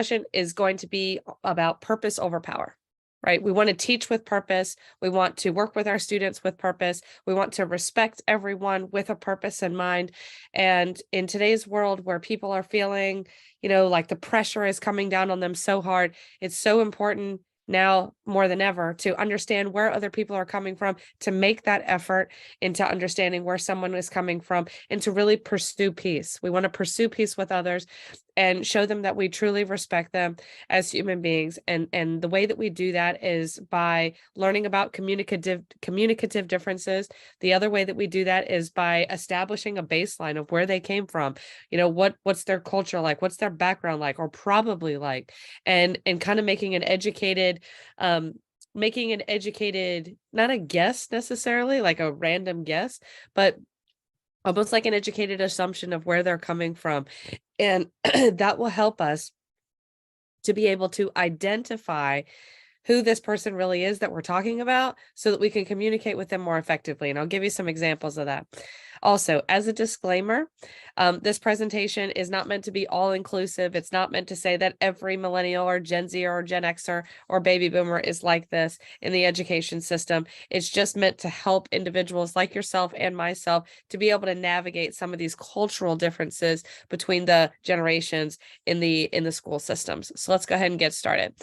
discussion is going to be about purpose over power, right? We want to teach with purpose. We want to work with our students with purpose. We want to respect everyone with a purpose in mind. And in today's world where people are feeling, like the pressure is coming down on them so hard, it's so important now more than ever to understand where other people are coming from, to make that effort into understanding where someone is coming from, and to really pursue peace. We want to pursue peace with others and show them that we truly respect them as human beings. And the way that we do that is by learning about communicative differences. The other way that we do that is by establishing a baseline of where they came from. What's their culture like, what's their background like, or probably like, and kind of making an educated, not a guess necessarily, like a random guess, but almost like an educated assumption of where they're coming from. And that will help us to be able to identify who this person really is that we're talking about so that we can communicate with them more effectively. And I'll give you some examples of that. Also, as a disclaimer, this presentation is not meant to be all inclusive. It's not meant to say that every millennial or Gen Z or Gen Xer or baby boomer is like this in the education system. It's just meant to help individuals like yourself and myself to be able to navigate some of these cultural differences between the generations in the school systems. So let's go ahead and get started.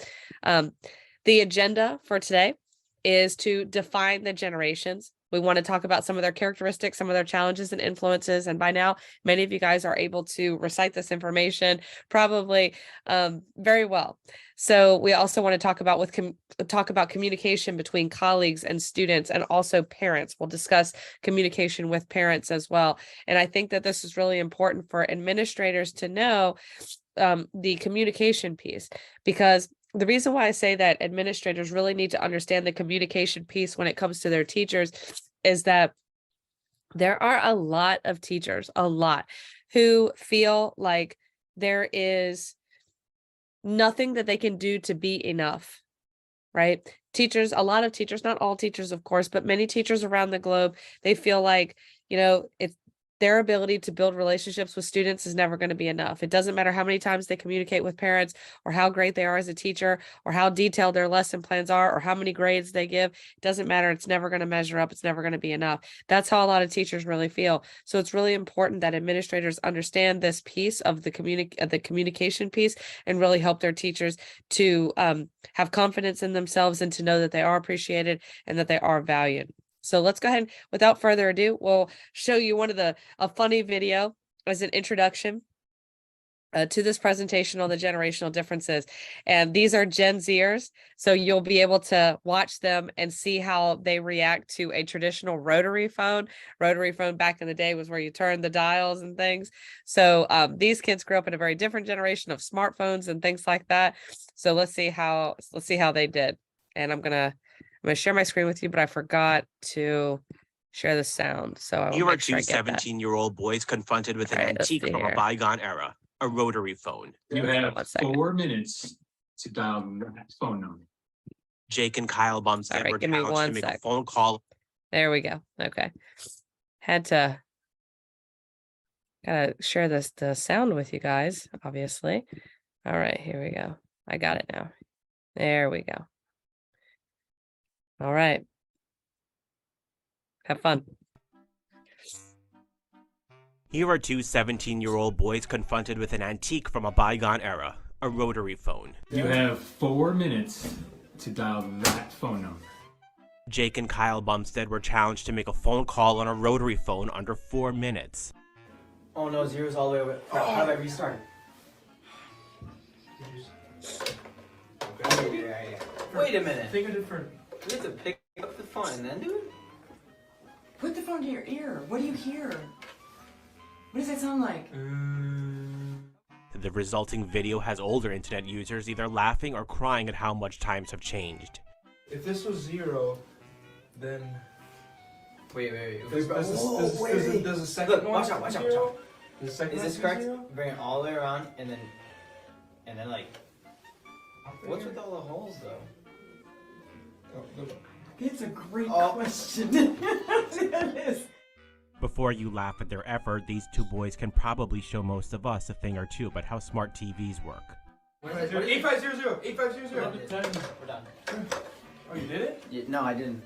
The agenda for today is to define the generations. We want to talk about some of their characteristics, some of their challenges and influences. And by now, many of you guys are able to recite this information probably very well. So we also want to talk about communication between colleagues and students, and also parents. We'll discuss communication with parents as well. And I think that this is really important for administrators to know the communication piece, because the reason why I say that administrators really need to understand the communication piece when it comes to their teachers is that there are a lot of teachers, who feel like there is nothing that they can do to be enough, right? Teachers, a lot of teachers, not all teachers, of course, but many teachers around the globe, they feel like, it's their ability to build relationships with students is never going to be enough. It doesn't matter how many times they communicate with parents, or how great they are as a teacher, or how detailed their lesson plans are, or how many grades they give. It doesn't matter. It's never going to measure up. It's never going to be enough. That's how a lot of teachers really feel. So it's really important that administrators understand this piece of the communication piece, and really help their teachers to have confidence in themselves, and to know that they are appreciated and that they are valued. So let's go ahead, without further ado, we'll show you a funny video as an introduction to this presentation on the generational differences. And these are Gen Zers, so you'll be able to watch them and see how they react to a traditional rotary phone. Rotary phone back in the day was where you turn the dials and things. So these kids grew up in a very different generation of smartphones and things like that. So let's see how they did. And I'm gonna share my screen with you, but I forgot to share the sound. So I will Here are make sure two 17-year-old boys confronted with an antique from a bygone era, a rotary phone. You have 4 minutes to dial that phone number. Jake and Kyle Bumstead were challenged to make a phone call. There we go. Okay. Gotta share the sound with you guys, obviously. All right, here we go. I got it now. There we go. All right. Have fun. Here are two 17-year-old boys confronted with an antique from a bygone era, a rotary phone. You have 4 minutes to dial that phone number. Jake and Kyle Bumstead were challenged to make a phone call on a rotary phone under 4 minutes. Oh no, zero's all the way over. Crap, how do I restart it? Wait a minute. Think of different. You have to pick up the phone and then do it? Put the phone to your ear. What do you hear? What does that sound like? The resulting video has older internet users either laughing or crying at how much times have changed. If this was 0, then Wait. there's a second Look, one. watch out. Zero? The second Is this one correct? 0? Bring it all the way around and then like, what's with all the holes though? It's a great question. It is. Before you laugh at their effort, these two boys can probably show most of us a thing or two about how smart TVs work. 8500. 8500. We're done. Oh, you did it? Yeah, no, I didn't.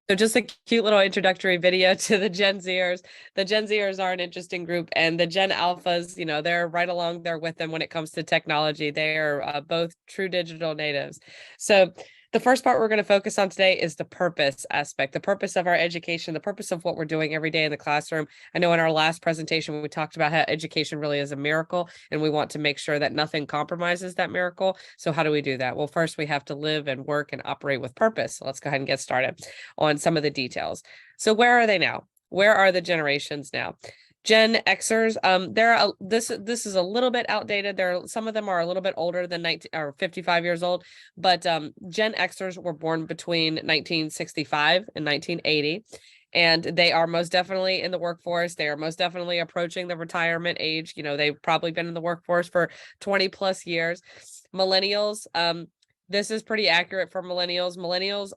So just a cute little introductory video to the Gen Zers. The Gen Zers are an interesting group, and the Gen Alphas, you know, they're right along there with them when it comes to technology. They are both true digital natives. So the first part we're going to focus on today is the purpose aspect, the purpose of our education, the purpose of what we're doing every day in the classroom. I know in our last presentation, we talked about how education really is a miracle, and we want to make sure that nothing compromises that miracle. So how do we do that? Well, first we have to live and work and operate with purpose. So let's go ahead and get started on some of the details. So where are they now? Where are the generations now? Gen Xers, this is a little bit outdated. Some of them are a little bit older than 19 or 55 years old, but Gen Xers were born between 1965 and 1980. And they are most definitely in the workforce. They are most definitely approaching the retirement age. You know, they've probably been in the workforce for 20 plus years. Millennials, this is pretty accurate for millennials. Millennials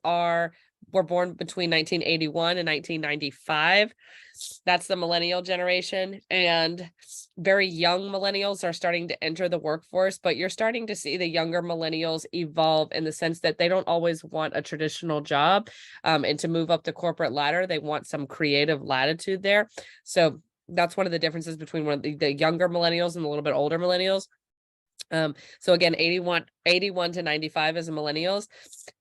were born between 1981 and 1995. That's the millennial generation. And very young millennials are starting to enter the workforce, but you're starting to see the younger millennials evolve in the sense that they don't always want a traditional job and to move up the corporate ladder. They want some creative latitude there. So that's one of the differences between the younger millennials and the little bit older millennials. So again, 81 to 95 as a millennials.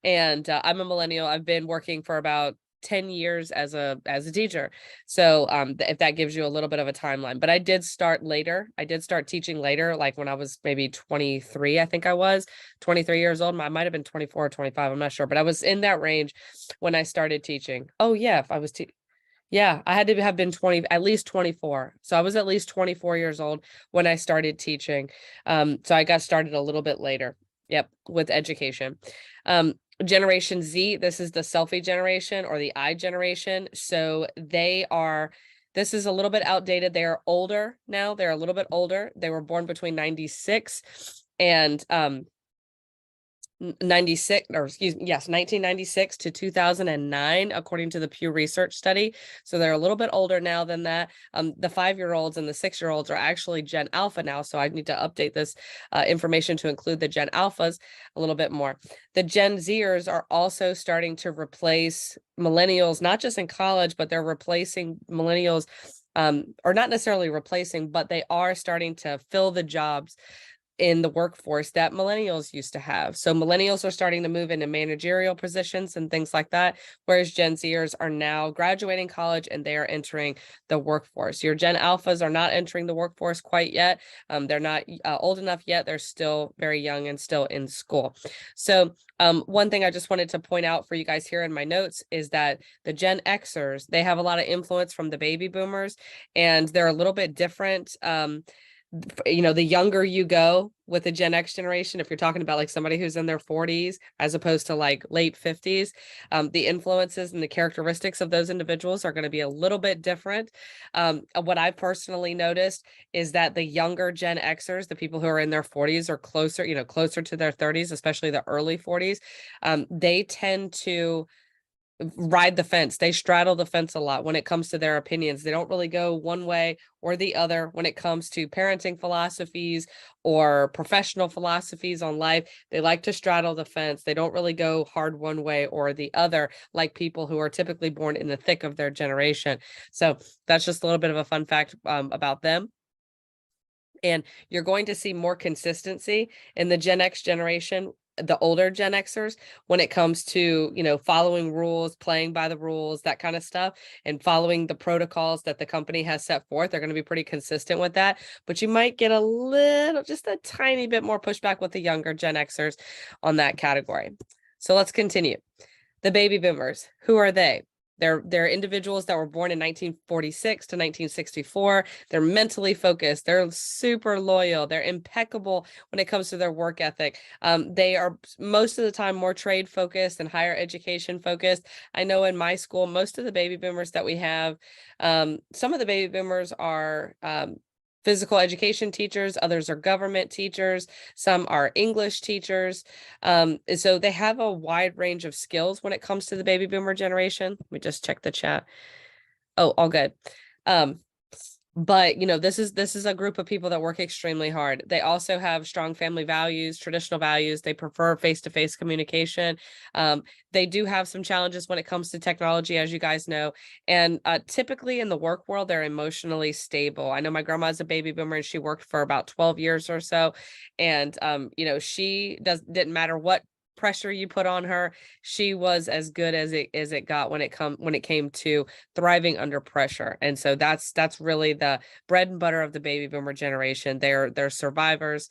And I'm a millennial. I've been working for about 10 years as a teacher. So if that gives you a little bit of a timeline, but I did start later. I did start teaching later, like when I was maybe 23, I think I was 23 years old. I might've been 24 or 25. I'm not sure, but I was in that range when I started teaching. Oh yeah. If I was yeah, I had to have been at least 24. So I was at least 24 years old when I started teaching. So I got started a little bit later. Yep, with education. Generation Z, this is the selfie generation or the I generation. So this is a little bit outdated. They are older now. They're a little bit older. They were born between 96 and 1996 to 2009, according to the Pew Research study. So they're a little bit older now than that. The 5-year-olds and the 6-year-olds are actually Gen Alpha now. So I need to update this information to include the Gen Alphas a little bit more. The Gen Zers are also starting to replace millennials, not just in college, but they're replacing millennials, or not necessarily replacing, but they are starting to fill the jobs in the workforce that millennials used to have. So millennials are starting to move into managerial positions and things like that, whereas Gen Zers are now graduating college and they are entering the workforce. Your Gen Alphas are not entering the workforce quite yet. They're not old enough yet. They're still very young and still in school. So one thing I just wanted to point out for you guys here in my notes is that the Gen Xers, they have a lot of influence from the baby boomers, and they're a little bit different. You know, the younger you go with the Gen X generation, if you're talking about like somebody who's in their 40s as opposed to like late 50s, the influences and the characteristics of those individuals are going to be a little bit different. What I personally noticed is that the younger Gen Xers, the people who are in their 40s or closer, you know, closer to their 30s, especially the early 40s, they tend to ride the fence. They straddle the fence a lot when it comes to their opinions. They don't really go one way or the other when it comes to parenting philosophies or professional philosophies on life. They like to straddle the fence. They don't really go hard one way or the other, like people who are typically born in the thick of their generation. So that's just a little bit of a fun fact about them. And you're going to see more consistency in the Gen X generation, the older Gen Xers, when it comes to, you know, following rules, playing by the rules, that kind of stuff, and following the protocols that the company has set forth. They're going to be pretty consistent with that, but you might get just a tiny bit more pushback with the younger Gen Xers on that category. So let's continue. The baby boomers, who are they? They're individuals that were born in 1946 to 1964. They're mentally focused. They're super loyal. They're impeccable when it comes to their work ethic. They are most of the time more trade focused and higher education focused. I know in my school, most of the baby boomers that we have, some of the baby boomers are physical education teachers, others are government teachers, some are English teachers. So they have a wide range of skills when it comes to the baby boomer generation. Let me just check the chat. Oh, all good. But this is a group of people that work extremely hard. They also have strong family values, traditional values. They prefer face-to-face communication. They do have some challenges when it comes to technology, as you guys know. And typically in the work world, they're emotionally stable. I know my grandma's a baby boomer and she worked for about 12 years or so. And she didn't matter what pressure you put on her, she was as good as it got when it came to thriving under pressure. And so that's really the bread and butter of the baby boomer generation. They're survivors.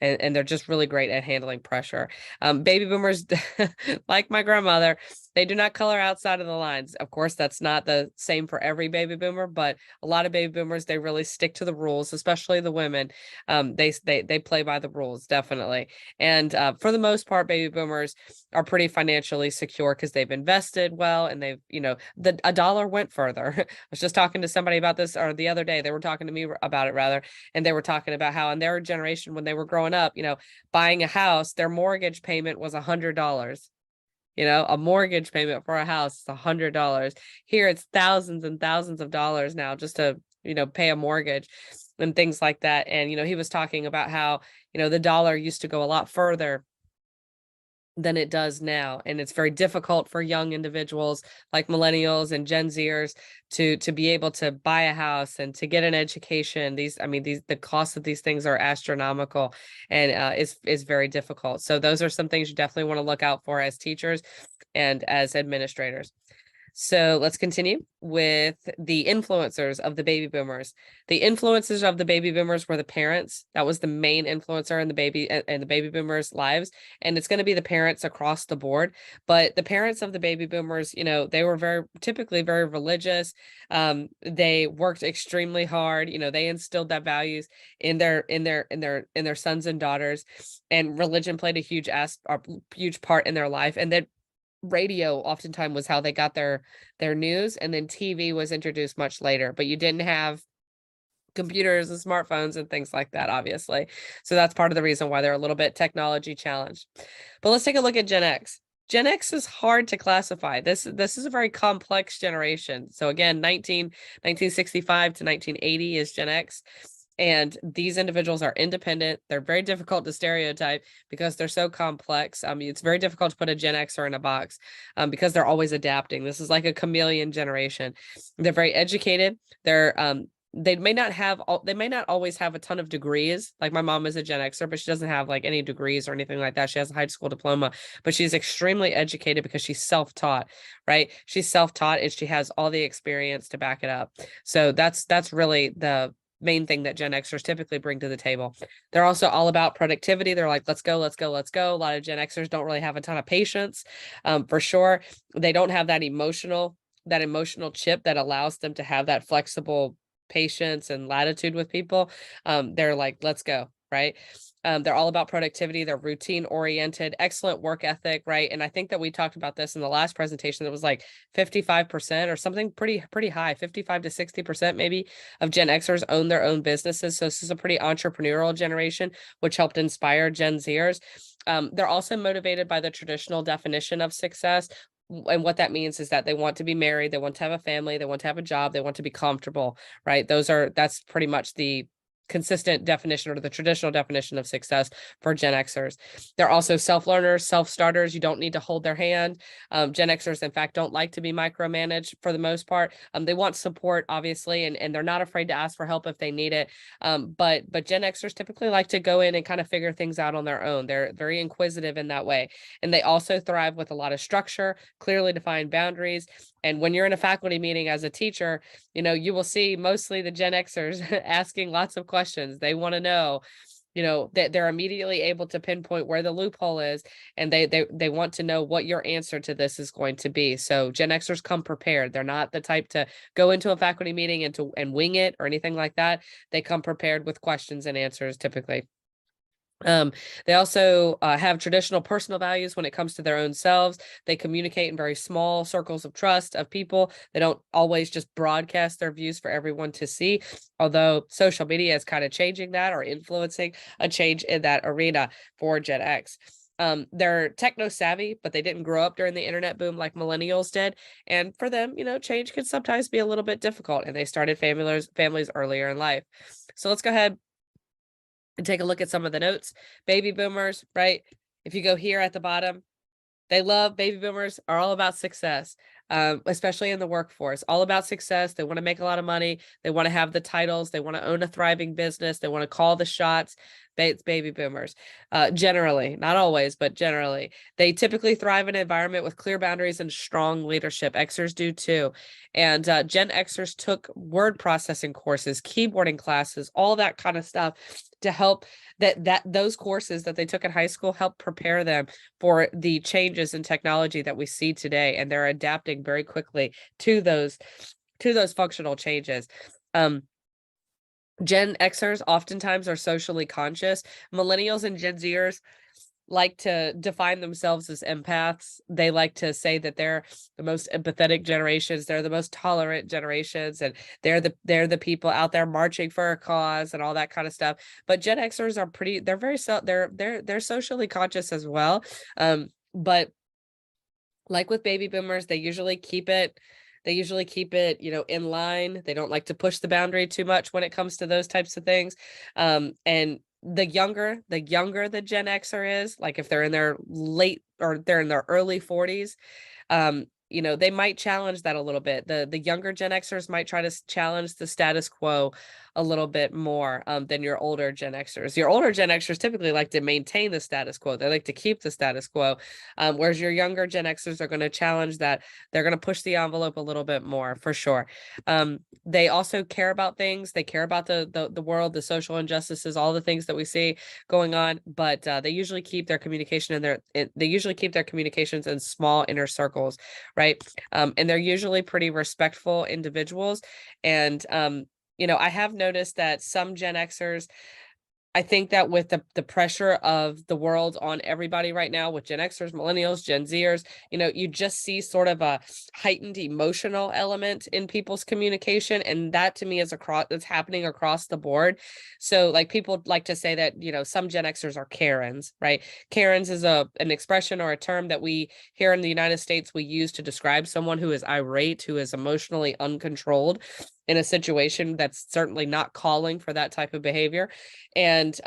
And they're just really great at handling pressure. Baby boomers, like my grandmother, they do not color outside of the lines. Of course, that's not the same for every baby boomer, but a lot of baby boomers, they really stick to the rules, especially the women. They play by the rules, definitely. And for the most part, baby boomers are pretty financially secure because they've invested well, and they've, a dollar went further. I was just talking to somebody about this, or the other day, they were talking to me about it rather, and they were talking about how in their generation, when they were growing up, buying a house, their mortgage payment was $100. A mortgage payment for a house is $100. Here it's thousands and thousands of dollars now just to, pay a mortgage and things like that. And, he was talking about how, the dollar used to go a lot further than it does now. And it's very difficult for young individuals like millennials and Gen Zers to be able to buy a house and to get an education. The cost of these things are astronomical, and is very difficult. So those are some things you definitely want to look out for as teachers and as administrators. So let's continue with the influencers of the baby boomers. The influencers of the baby boomers were the parents. That was the main influencer in the baby boomers' lives. And it's going to be the parents across the board. But the parents of the baby boomers, they were typically very religious. They worked extremely hard. They instilled that values in their sons and daughters. And religion played a huge part in their life. And then radio oftentimes was how they got their news, and then TV was introduced much later, but you didn't have computers and smartphones and things like that, obviously. So that's part of the reason why they're a little bit technology challenged. But let's take a look at Gen X. Gen X is hard to classify. This is a very complex generation. So again, 1965 to 1980 is Gen X. And these individuals are independent. They're very difficult to stereotype because they're so complex. It's very difficult to put a Gen Xer in a box because they're always adapting. This is like a chameleon generation. They're very educated. They may not always have a ton of degrees. Like my mom is a Gen Xer, but she doesn't have like any degrees or anything like that. She has a high school diploma, but she's extremely educated because she's self-taught, right? She's self-taught and she has all the experience to back it up. So that's really the main thing that Gen Xers typically bring to the table. They're also all about productivity. They're like, let's go, let's go, let's go. A lot of Gen Xers don't really have a ton of patience, for sure. They don't have that emotional chip that allows them to have that flexible patience and latitude with people. They're like, let's go, right? They're all about productivity. They're routine oriented, excellent work ethic, right? And I think that we talked about this in the last presentation. That was like 55% or something pretty high, 55 to 60% maybe of Gen Xers own their own businesses. So this is a pretty entrepreneurial generation, which helped inspire Gen Zers. They're also motivated by the traditional definition of success. And what that means is that they want to be married, they want to have a family, they want to have a job, they want to be comfortable, right? That's pretty much the consistent definition or the traditional definition of success for Gen Xers. They're also self-learners, self-starters. You don't need to hold their hand. Gen Xers, in fact, don't like to be micromanaged for the most part. They want support, obviously, and they're not afraid to ask for help if they need it. But Gen Xers typically like to go in and kind of figure things out on their own. They're very inquisitive in that way. And they also thrive with a lot of structure, clearly defined boundaries. And when you're in a faculty meeting as a teacher, you will see mostly the Gen Xers asking lots of questions. They want to know, that they're immediately able to pinpoint where the loophole is, and they want to know what your answer to this is going to be. So Gen Xers come prepared. They're not the type to go into a faculty meeting and wing it or anything like that. They come prepared with questions and answers typically. They also have traditional personal values when it comes to their own selves. They communicate in very small circles of trust of people. They don't always just broadcast their views for everyone to see, although social media is kind of changing that or influencing a change in that arena for Gen X. They're techno savvy, but they didn't grow up during the internet boom like millennials did. And for them, change can sometimes be a little bit difficult, and they started families earlier in life. So let's go ahead and take a look at some of the notes. Baby boomers, right? If you go here at the bottom, baby boomers are all about success, especially in the workforce, all about success. They want to make a lot of money. They want to have the titles. They want to own a thriving business. They want to call the shots. It's baby boomers, generally, not always, but generally. They typically thrive in an environment with clear boundaries and strong leadership. Xers do too. And Gen Xers took word processing courses, keyboarding classes, all that kind of stuff to help those courses that they took in high school help prepare them for the changes in technology that we see today. And they're adapting very quickly to those functional changes. Gen Xers oftentimes are socially conscious. Millennials and Gen Zers like to define themselves as empaths. They like to say that they're the most empathetic generations. They're the most tolerant generations, and they're the people out there marching for a cause and all that kind of stuff. But Gen Xers are they're socially conscious as well. But like with baby boomers, they usually keep it, in line. They don't like to push the boundary too much when it comes to those types of things. And the younger the Gen Xer is, like if they're in their late or they're in their early 40s, they might challenge that a little bit. The younger Gen Xers might try to challenge the status quo a little bit more than your older Gen Xers. Your older Gen Xers typically like to maintain the status quo. They like to keep the status quo, whereas your younger Gen Xers are going to challenge that. They're going to push the envelope a little bit more, for sure. They also care about things. They care about the world, the social injustices, all the things that we see going on. But they usually keep their communication communications in small inner circles, right? And they're usually pretty respectful individuals. And I have noticed that some Gen Xers, I think that with the pressure of the world on everybody right now, with Gen Xers, millennials, Gen Zers, you just see sort of a heightened emotional element in people's communication. And that to me is it's happening across the board. So like people like to say that, some Gen Xers are Karens, right? Karens is an expression or a term that we here in the United States, we use to describe someone who is irate, who is emotionally uncontrolled in a situation that's certainly not calling for that type of behavior. And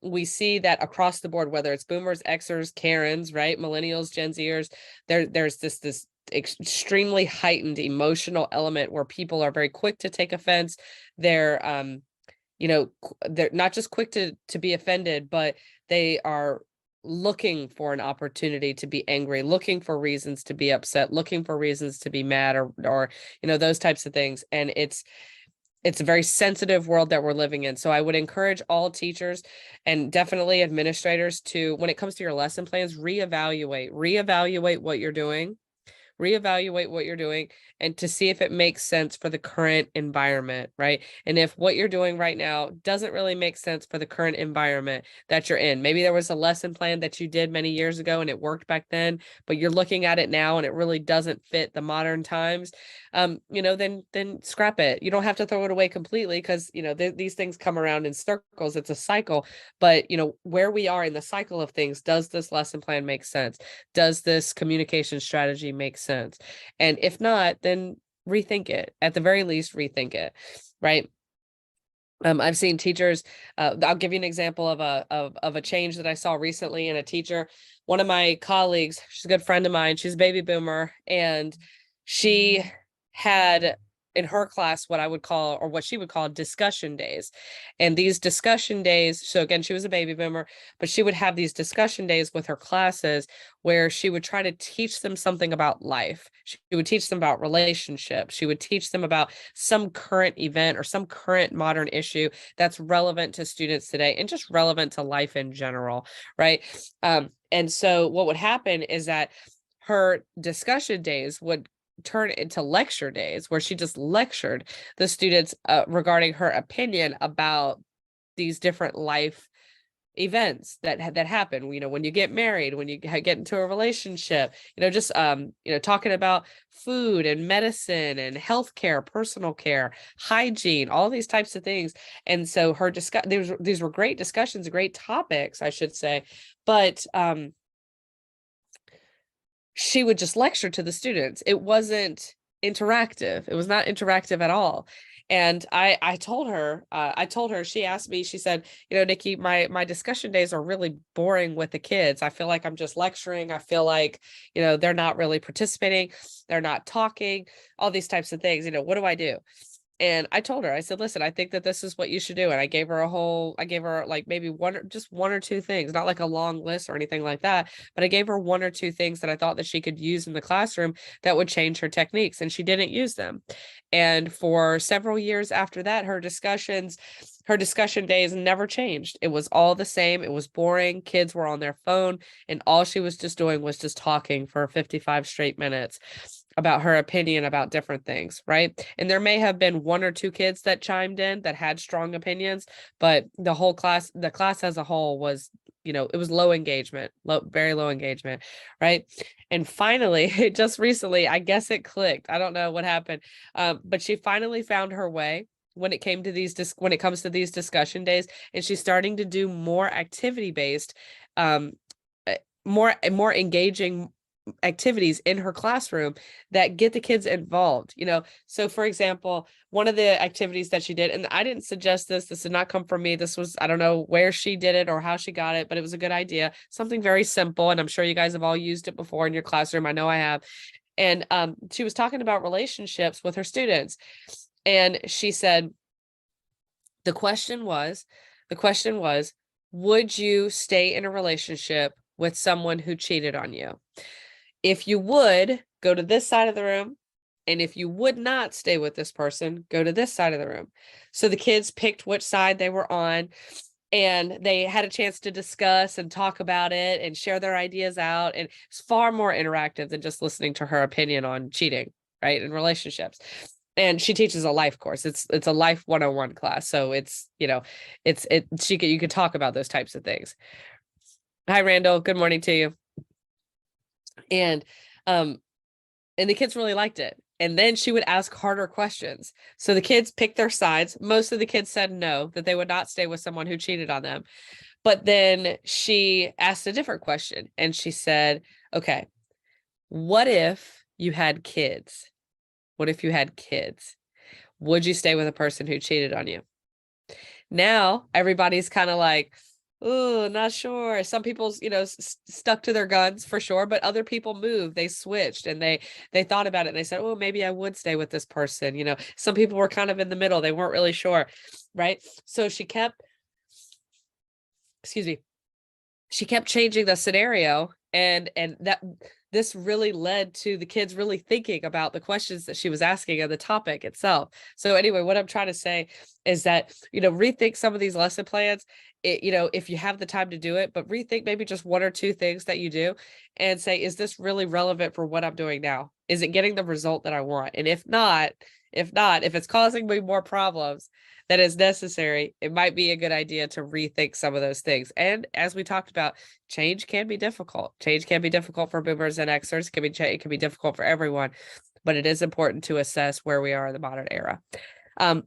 we see that across the board, whether it's boomers, Xers, Karens, right? Millennials, Gen Zers, there's this extremely heightened emotional element where people are very quick to take offense. They're they're not just quick to be offended, but they are looking for an opportunity to be angry, looking for reasons to be upset, looking for reasons to be mad, or those types of things. And it's a very sensitive world that we're living in. So I would encourage all teachers and definitely administrators to, when it comes to your lesson plans, reevaluate what you're doing and to see if it makes sense for the current environment, right? And if what you're doing right now doesn't really make sense for the current environment that you're in, maybe there was a lesson plan that you did many years ago and it worked back then, but you're looking at it now and it really doesn't fit the modern times, then scrap it. You don't have to throw it away completely, because these things come around in circles. It's a cycle. But where we are in the cycle of things, does this lesson plan make sense? Does this communication strategy make sense? And if not, then rethink it. At the very least, rethink it, right? I've seen teachers, I'll give you an example of a change that I saw recently in a teacher. One of my colleagues, she's a good friend of mine, she's a baby boomer, and she had in her class what I would call, or what she would call, discussion days. And these discussion days, so again, she was a baby boomer, but she would have these discussion days with her classes where she would try to teach them something about life. She would teach them about relationships. She would teach them about some current event or some current modern issue that's relevant to students today and just relevant to life in general, right? And so what would happen is that her discussion days would turn into lecture days where she just lectured the students regarding her opinion about these different life events that happen, when you get married, when you get into a relationship, just talking about food and medicine and healthcare, personal care, hygiene, all these types of things. And so her these were great discussions, great topics, I should say. But she would just lecture to the students. It wasn't interactive. It was not interactive at all. And I told her, she asked me, she said, Nikki, my discussion days are really boring with the kids. I feel like I'm just lecturing. I feel like, they're not really participating. They're not talking, all these types of things. What do I do? And I told her, I said, listen, I think that this is what you should do. And I gave her like maybe one or two things, not like a long list or anything like that, but I gave her one or two things that I thought that she could use in the classroom that would change her techniques. And she didn't use them. And for several years after that, her discussion days never changed. It was all the same. It was boring. Kids were on their phone, and all she was just doing was just talking for 55 straight minutes about her opinion about different things, right? And there may have been one or two kids that chimed in that had strong opinions, but the class as a whole was, it was low engagement, very low engagement, right? And finally, just recently, I guess it clicked. I don't know what happened, but she finally found her way when it comes to these discussion days, and she's starting to do more activity based, more engaging activities in her classroom that get the kids involved. So for example, one of the activities that she did, and I didn't suggest this did not come from me, this was, I don't know where she did it or how she got it, but it was a good idea, something very simple, and I'm sure you guys have all used it before in your classroom. I know I have. And she was talking about relationships with her students, and she said the question was, would you stay in a relationship with someone who cheated on you? If you would, go to this side of the room. And if you would not stay with this person, go to this side of the room. So the kids picked which side they were on, and they had a chance to discuss and talk about it and share their ideas out. And it's far more interactive than just listening to her opinion on cheating, right? In relationships. And she teaches a life course. It's a life 101 class. So it's, you could talk about those types of things. Hi, Randall. Good morning to you. And the kids really liked it. And then she would ask harder questions. So the kids picked their sides. Most of the kids said no, that they would not stay with someone who cheated on them. But then she asked a different question, and she said, okay, what if you had kids? What if you had kids? Would you stay with a person who cheated on you? Now everybody's kind of like, oh, not sure. Some people's, stuck to their guns for sure, but other people moved, they switched, and they thought about it, and they said, oh, maybe I would stay with this person. Some people were kind of in the middle. They weren't really sure. Right. So she kept changing the scenario, and that this really led to the kids really thinking about the questions that she was asking and the topic itself. So anyway, what I'm trying to say is that, rethink some of these lesson plans. If you have the time to do it, but rethink maybe just one or two things that you do and say, is this really relevant for what I'm doing now? Is it getting the result that I want? And if it's causing me more problems than is necessary, it might be a good idea to rethink some of those things. And as we talked about, change can be difficult. Change can be difficult for boomers and Xers. It can be difficult for everyone, but it is important to assess where we are in the modern era.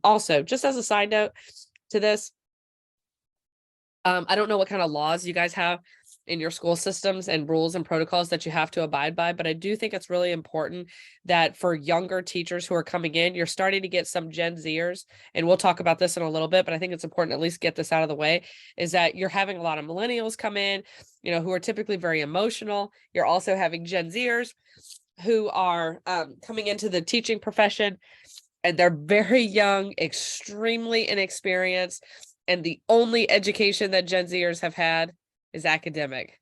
Also, just as a side note to this, I don't know what kind of laws you guys have in your school systems and rules and protocols that you have to abide by, but I do think it's really important that for younger teachers who are coming in, you're starting to get some Gen Zers, and we'll talk about this in a little bit, but I think it's important to at least get this out of the way, is that you're having a lot of millennials come in, who are typically very emotional. You're also having Gen Zers who are coming into the teaching profession, and they're very young, extremely inexperienced. And the only education that Gen Zers have had is academic.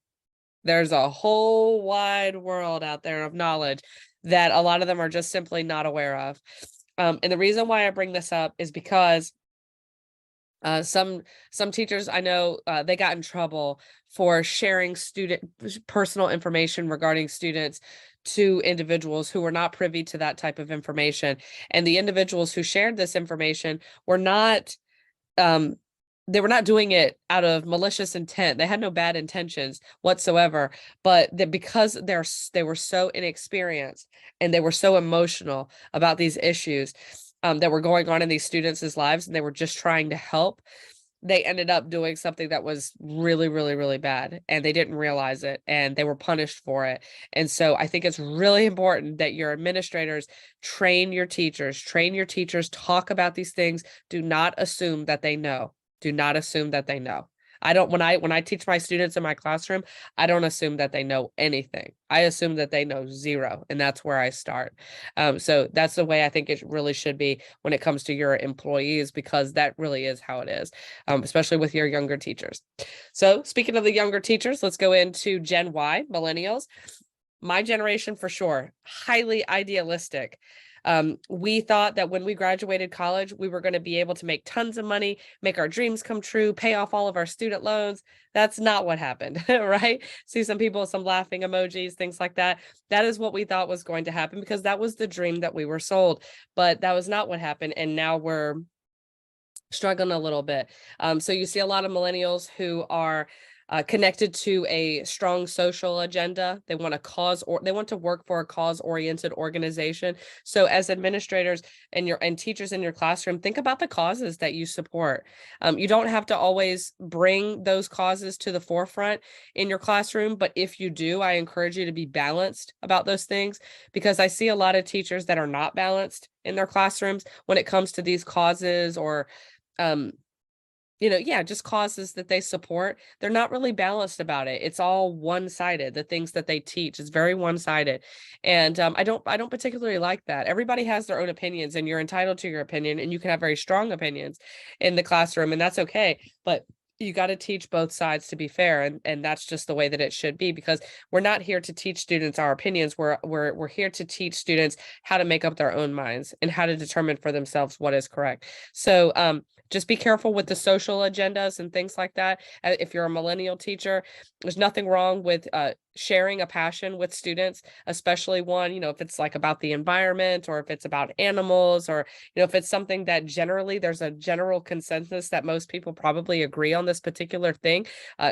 There's a whole wide world out there of knowledge that a lot of them are just simply not aware of. And the reason why I bring this up is because some teachers I know, they got in trouble for sharing student personal information regarding students to individuals who were not privy to that type of information. And the individuals who shared this information were not they were not doing it out of malicious intent. They had no bad intentions whatsoever, but that because they were so inexperienced and they were so emotional about these issues that were going on in these students' lives, and they were just trying to help, they ended up doing something that was really, really, really bad, and they didn't realize it, and they were punished for it. And so I think it's really important that your administrators train your teachers, talk about these things. Do not assume that they know. Do not assume that they know. I don't, when I teach my students in my classroom, I don't assume that they know anything. I assume that they know zero, and that's where I start. So that's the way I think it really should be when it comes to your employees, because that really is how it is, especially with your younger teachers. So speaking of the younger teachers, let's go into Gen Y, millennials. My generation for sure, highly idealistic. We thought that when we graduated college, we were going to be able to make tons of money, make our dreams come true, pay off all of our student loans. That's not what happened, right? See some people, some laughing emojis, things like that. That is what we thought was going to happen, because that was the dream that we were sold, but that was not what happened. And now we're struggling a little bit. So you see a lot of millennials who are connected to a strong social agenda. They want a cause, or they want to work for a cause-oriented organization. So as administrators and teachers in your classroom, think about the causes that you support. You don't have to always bring those causes to the forefront in your classroom, but if you do, I encourage you to be balanced about those things, because I see a lot of teachers that are not balanced in their classrooms when it comes to these causes, or just causes that they support. They're not really balanced about it. It's all one-sided. The things that they teach is very one-sided. And I don't particularly like that. Everybody has their own opinions, and you're entitled to your opinion, and you can have very strong opinions in the classroom, and that's okay. But you got to teach both sides to be fair. And that's just the way that it should be, because we're not here to teach students our opinions. We're here to teach students how to make up their own minds and how to determine for themselves what is correct. So just be careful with the social agendas and things like that. If you're a millennial teacher, there's nothing wrong with sharing a passion with students, especially one, if it's like about the environment, or if it's about animals, or, if it's something that generally there's a general consensus that most people probably agree on this particular thing.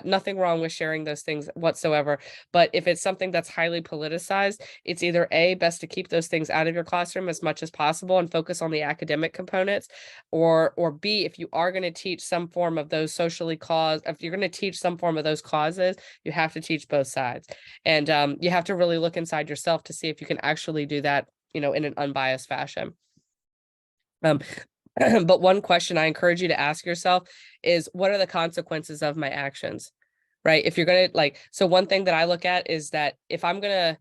Nothing wrong with sharing those things whatsoever. But if it's something that's highly politicized, it's either best to keep those things out of your classroom as much as possible and focus on the academic components, or B, if you are going to teach some form of those if you're going to teach some form of those causes, you have to teach both sides. And you have to really look inside yourself to see if you can actually do that, in an unbiased fashion. But one question I encourage you to ask yourself is, what are the consequences of my actions? Right? If you're going to so one thing that I look at is that if I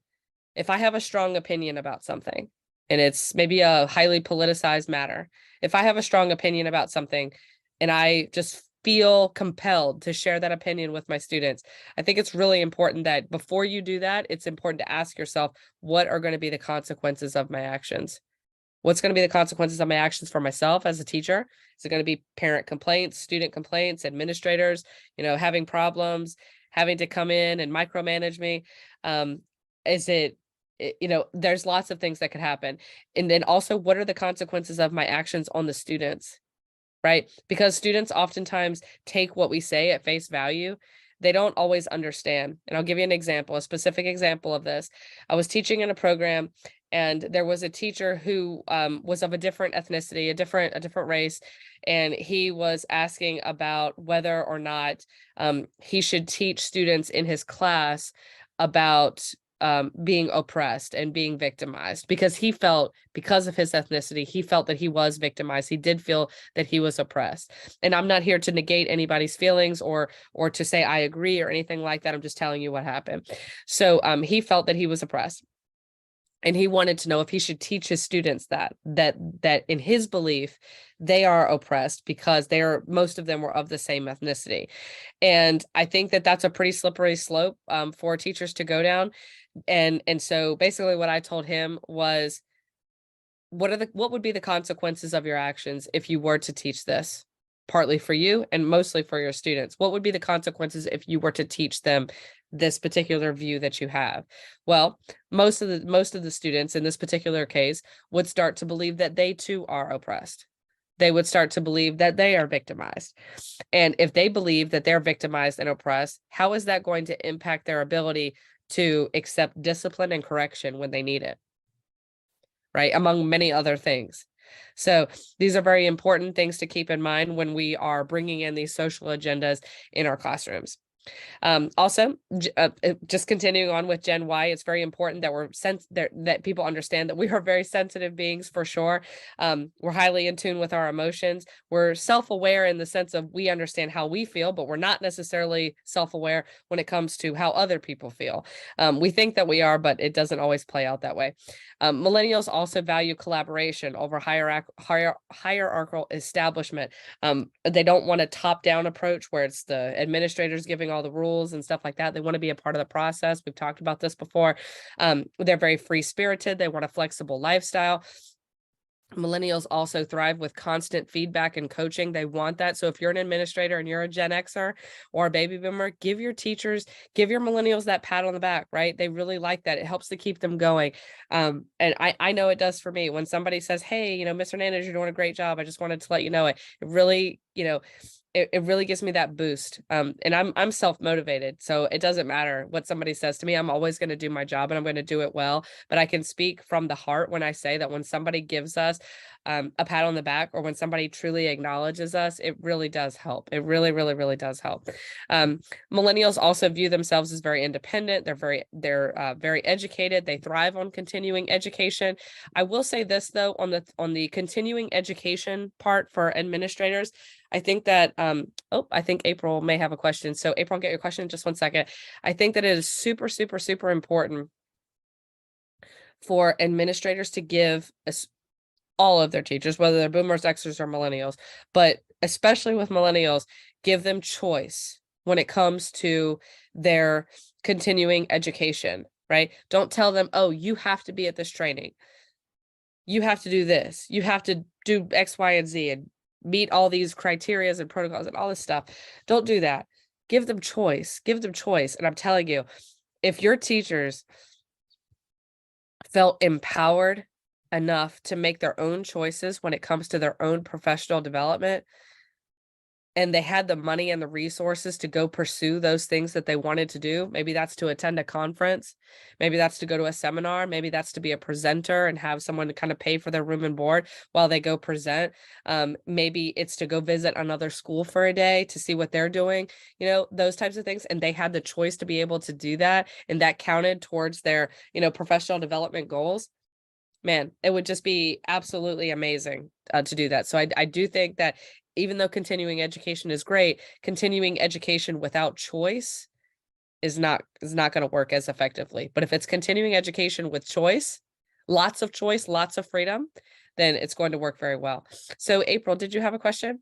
have a strong opinion about something, and it's maybe a highly politicized matter, if I have a strong opinion about something and I just feel compelled to share that opinion with my students, I think it's really important that before you do that, it's important to ask yourself, what are going to be the consequences of my actions? What's going to be the consequences of my actions for myself as a teacher? Is it going to be parent complaints, student complaints, administrators, having problems, having to come in and micromanage me? Is it, there's lots of things that could happen. And then also, what are the consequences of my actions on the students? Right? Because students oftentimes take what we say at face value. They don't always understand. And I'll give you an example, a specific example of this. I was teaching in a program, and there was a teacher who was of a different ethnicity, a different race, and he was asking about whether or not he should teach students in his class about being oppressed and being victimized, because he felt, because of his ethnicity, he felt that he was victimized. He did feel that he was oppressed. And I'm not here to negate anybody's feelings or to say I agree or anything like that. I'm just telling you what happened. So he felt that he was oppressed. And he wanted to know if he should teach his students that in his belief, they are oppressed because most of them were of the same ethnicity. And I think that that's a pretty slippery slope for teachers to go down. And so basically what I told him was, what would be the consequences of your actions if you were to teach this? Partly for you and mostly for your students. What would be the consequences if you were to teach them this particular view that you have? Well, most of the students in this particular case would start to believe that they too are oppressed. They would start to believe that they are victimized. And if they believe that they're victimized and oppressed, how is that going to impact their ability to accept discipline and correction when they need it? Right? Among many other things. So these are very important things to keep in mind when we are bringing in these social agendas in our classrooms. Also, just continuing on with Gen Y, it's very important that that people understand that we are very sensitive beings for sure. We're highly in tune with our emotions. We're self-aware in the sense of we understand how we feel, but we're not necessarily self-aware when it comes to how other people feel. We think that we are, but it doesn't always play out that way. Millennials also value collaboration over hierarchical establishment. They don't want a top-down approach where it's the administrators giving all the rules and stuff like that. They want to be a part of the process. We've talked about this before. They're very free-spirited. They want a flexible lifestyle. Millennials also thrive with constant feedback and coaching. They want that. So if you're an administrator and you're a Gen Xer or a baby boomer, give your millennials that pat on the back, right? They really like that. It helps to keep them going. And I know it does for me. When somebody says, hey, Mr. Hernandez, you're doing a great job. I just wanted to let you know it. It really, it really gives me that boost. And I'm self-motivated. So it doesn't matter what somebody says to me. I'm always going to do my job and I'm going to do it well. But I can speak from the heart when I say that when somebody gives us a pat on the back, or when somebody truly acknowledges us, it really does help. It really, really, really does help. Millennials also view themselves as very independent. They're very educated. They thrive on continuing education. I will say this though, on the continuing education part for administrators, I think that, I think April may have a question. So April, get your question in just 1 second. I think that it is super, super, super important for administrators to give all of their teachers, whether they're boomers, Xers, or millennials, but especially with millennials, give them choice when it comes to their continuing education, right? Don't tell them, oh, you have to be at this training. You have to do this. You have to do X, Y, and Z and meet all these criterias and protocols and all this stuff. Don't do that. Give them choice. Give them choice. And I'm telling you, if your teachers felt empowered enough to make their own choices when it comes to their own professional development, and they had the money and the resources to go pursue those things that they wanted to do, maybe that's to attend a conference, maybe that's to go to a seminar, maybe that's to be a presenter and have someone to kind of pay for their room and board while they go present. Maybe it's to go visit another school for a day to see what they're doing, those types of things. And they had the choice to be able to do that, and that counted towards their, professional development goals. Man, it would just be absolutely amazing to do that. So I do think that even though continuing education is great, continuing education without choice is not going to work as effectively. But if it's continuing education with choice, lots of freedom, then it's going to work very well. So April, did you have a question?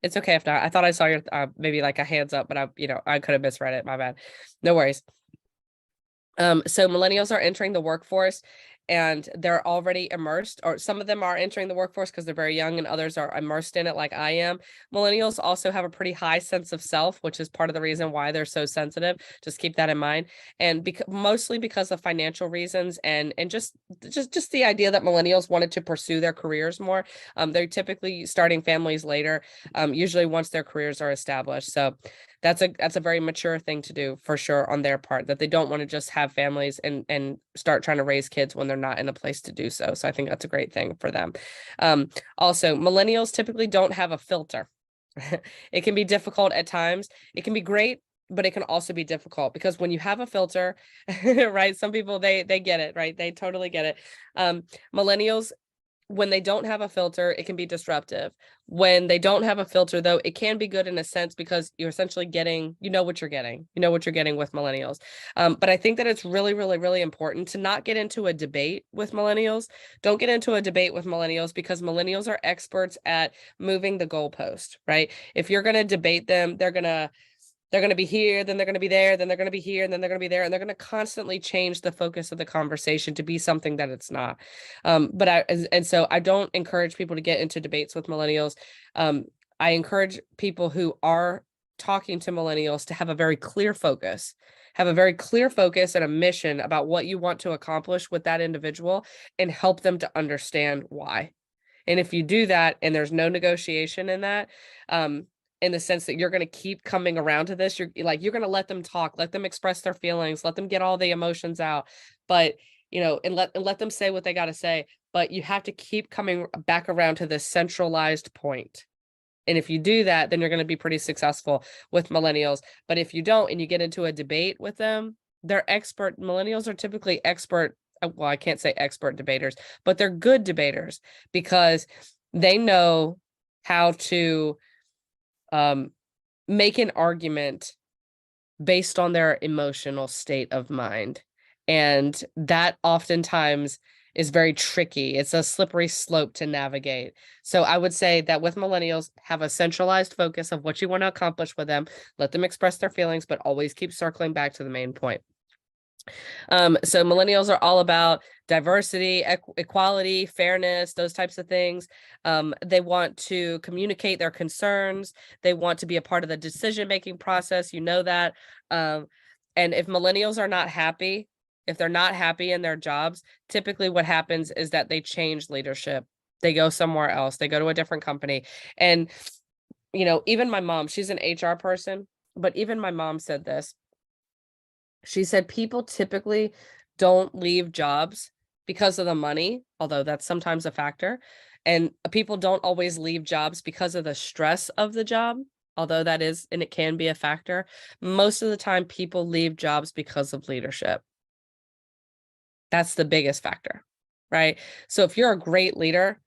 It's okay if not. I thought I saw your maybe like a hands up, but I could have misread it. My bad. No worries. So millennials are entering the workforce and they're already immersed, or some of them are entering the workforce because they're very young and others are immersed in it like I am. Millennials also have a pretty high sense of self, which is part of the reason why they're so sensitive. Just keep that in mind. And mostly because of financial reasons and just the idea that millennials wanted to pursue their careers more. They're typically starting families later, usually once their careers are established. So that's a very mature thing to do for sure on their part, that they don't want to just have families and start trying to raise kids when they're not in a place to do so. So I think that's a great thing for them. Also, millennials typically don't have a filter. It can be difficult at times. It can be great, but it can also be difficult because when you have a filter, right? Some people, they get it, right? They totally get it. Millennials, when they don't have a filter, it can be disruptive. When they don't have a filter, though, it can be good in a sense because you're essentially getting, what you're getting, with millennials. But I think that it's really, really, really important to not get into a debate with millennials. Don't get into a debate with millennials because millennials are experts at moving the goalpost, right? If you're going to debate them, they're going to be here, then they're going to be there, then they're going to be here, and then they're going to be there, and they're going to constantly change the focus of the conversation to be something that it's not. So I don't encourage people to get into debates with millennials. I encourage people who are talking to millennials to have a very clear focus, and a mission about what you want to accomplish with that individual and help them to understand why. And if you do that and there's no negotiation in that, in the sense that you're going to keep coming around to this. You're going to let them talk, let them express their feelings, let them get all the emotions out, but and let them say what they got to say. But you have to keep coming back around to this centralized point. And if you do that, then you're going to be pretty successful with millennials. But if you don't, and you get into a debate with them, millennials are typically expert. Well, I can't say expert debaters, but they're good debaters because they know how to make an argument based on their emotional state of mind. And that oftentimes is very tricky. It's a slippery slope to navigate. So I would say that with millennials, have a centralized focus of what you want to accomplish with them. Let them express their feelings, but always keep circling back to the main point. So millennials are all about diversity, equality, fairness, those types of things. They want to communicate their concerns. They want to be a part of the decision-making process. You know that. And if millennials are not happy, if they're not happy in their jobs, typically what happens is that they change leadership. They go somewhere else. They go to a different company. And, even my mom, she's an HR person, but even my mom said this. She said people typically don't leave jobs because of the money, although that's sometimes a factor. And people don't always leave jobs because of the stress of the job, although that is, and it can be a factor. Most of the time, people leave jobs because of leadership. That's the biggest factor, right? So if you're a great leader,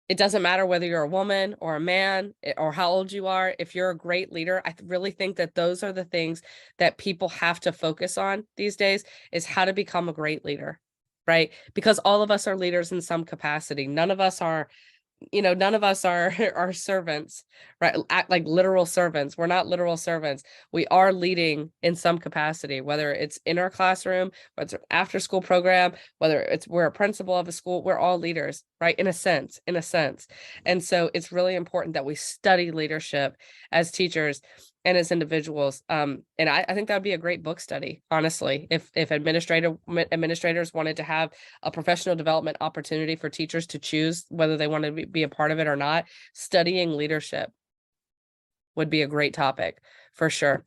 it doesn't matter whether you're a woman or a man or how old you are. If you're a great leader, I really think that those are the things that people have to focus on these days, is how to become a great leader, right? Because all of us are leaders in some capacity. None of us are are servants, right? Act like literal servants. We're not literal servants. We are leading in some capacity, whether it's in our classroom, whether it's an after school program, whether we're a principal of a school, we're all leaders, right? In a sense. And so it's really important that we study leadership as teachers and as individuals. And I think that would be a great book study, honestly, if administrators wanted to have a professional development opportunity for teachers to choose whether they want to be a part of it or not. Studying leadership would be a great topic for sure.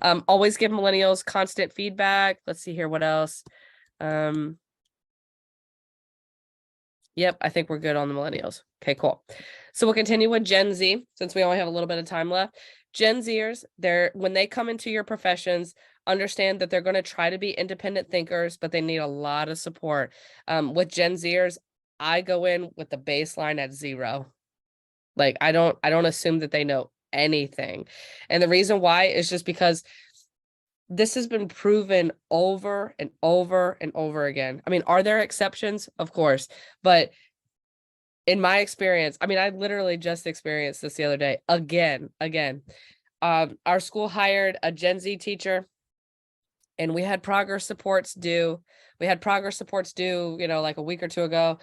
Always give millennials constant feedback. Let's see here. What else? Yep, I think we're good on the millennials. Okay, cool. So we'll continue with Gen Z since we only have a little bit of time left. Gen Zers, when they come into your professions, understand that they're going to try to be independent thinkers, but they need a lot of support. With Gen Zers, I go in with the baseline at 0. Like I don't assume that they know anything. And the reason why is just because this has been proven over and over and over again. I mean, are there exceptions? Of course. But in my experience, I mean, I literally just experienced this the other day. Again. Our school hired a Gen Z teacher and we had progress supports due. Like a week or two ago.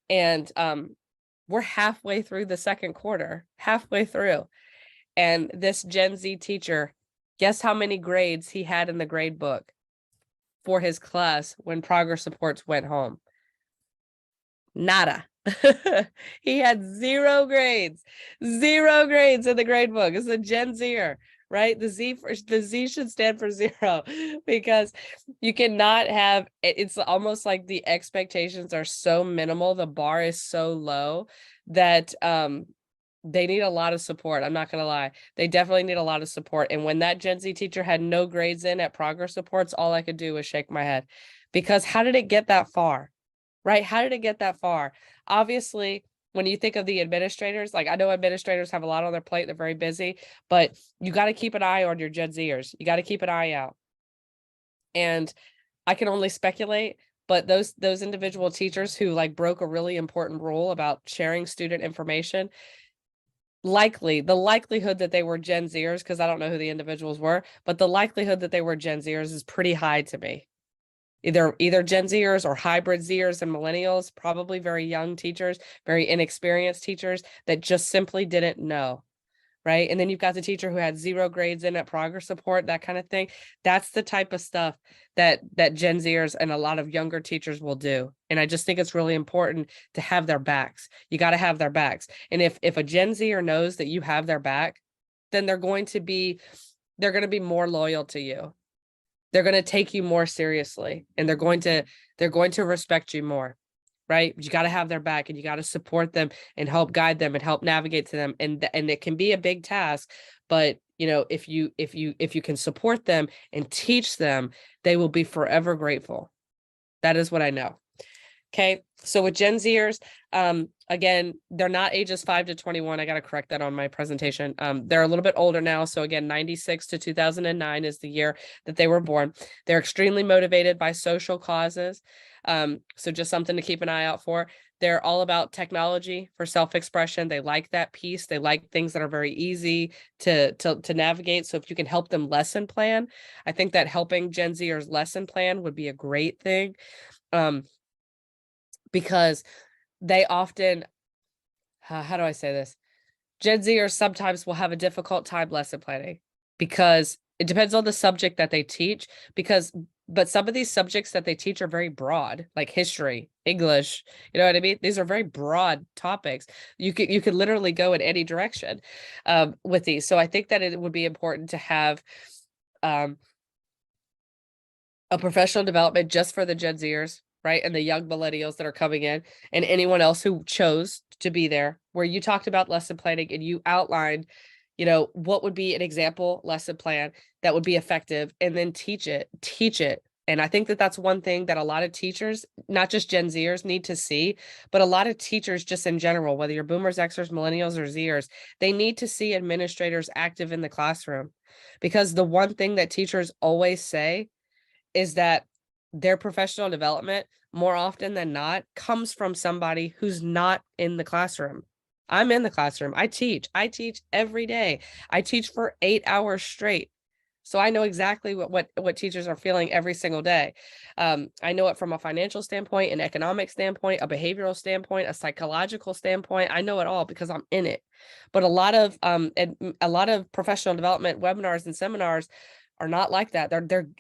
And we're halfway through the second quarter, And this Gen Z teacher, guess how many grades he had in the grade book for his class when progress supports went home? Nada. He had 0 grades in the grade book. It's a Gen Zer, right? The Z should stand for 0 because you cannot have, it's almost like the expectations are so minimal. The bar is so low that, they need a lot of support. I'm not going to lie. They definitely need a lot of support. And when that Gen Z teacher had no grades in at progress supports, all I could do was shake my head because how did it get that far? Right? How did it get that far? Obviously, when you think of the administrators, like I know administrators have a lot on their plate. They're very busy, but you got to keep an eye on your Gen Zers. You got to keep an eye out. And I can only speculate, but those individual teachers who like broke a really important rule about sharing student information, the likelihood that they were Gen Zers, because I don't know who the individuals were, but the likelihood that they were Gen Zers is pretty high to me. Either Gen Zers or hybrid Zers and millennials, probably very young teachers, very inexperienced teachers that just simply didn't know, right? And then you've got the teacher who had 0 grades in at progress support, that kind of thing. That's the type of stuff that Gen Zers and a lot of younger teachers will do. And I just think it's really important to have their backs. You got to have their backs. And if a Gen Zer knows that you have their back, then they're going to be more loyal to you. They're going to take you more seriously, and they're going to respect you more, right? You got to have their back, and you got to support them and help guide them and help navigate to them. And it can be a big task, but if you can support them and teach them, they will be forever grateful. That is what I know. Okay. So with Gen Zers, again, they're not ages 5 to 21. I got to correct that on my presentation. They're a little bit older now. So again, 96 to 2009 is the year that they were born. They're extremely motivated by social causes. So just something to keep an eye out for. They're all about technology for self-expression. They like that piece. They like things that are very easy to navigate. So if you can help them lesson plan, I think that helping Gen Zers lesson plan would be a great thing. Because they often, how do I say this? Gen Zers sometimes will have a difficult time lesson planning because it depends on the subject that they teach. But some of these subjects that they teach are very broad, like history, English, you know what I mean? These are very broad topics. You could literally go in any direction with these. So I think that it would be important to have a professional development just for the Gen Zers, right? And the young millennials that are coming in, and anyone else who chose to be there, where you talked about lesson planning and you outlined, what would be an example lesson plan that would be effective, and then teach it. And I think that that's one thing that a lot of teachers, not just Gen Zers, need to see, but a lot of teachers just in general, whether you're boomers, Xers, millennials, or Zers, they need to see administrators active in the classroom. Because the one thing that teachers always say is that their professional development, more often than not, comes from somebody who's not in the classroom. I'm in the classroom. I teach every day. I teach for 8 hours straight. So I know exactly what teachers are feeling every single day. I know it from a financial standpoint, an economic standpoint, a behavioral standpoint, a psychological standpoint. I know it all because I'm in it. But a lot of professional development webinars and seminars are not like that.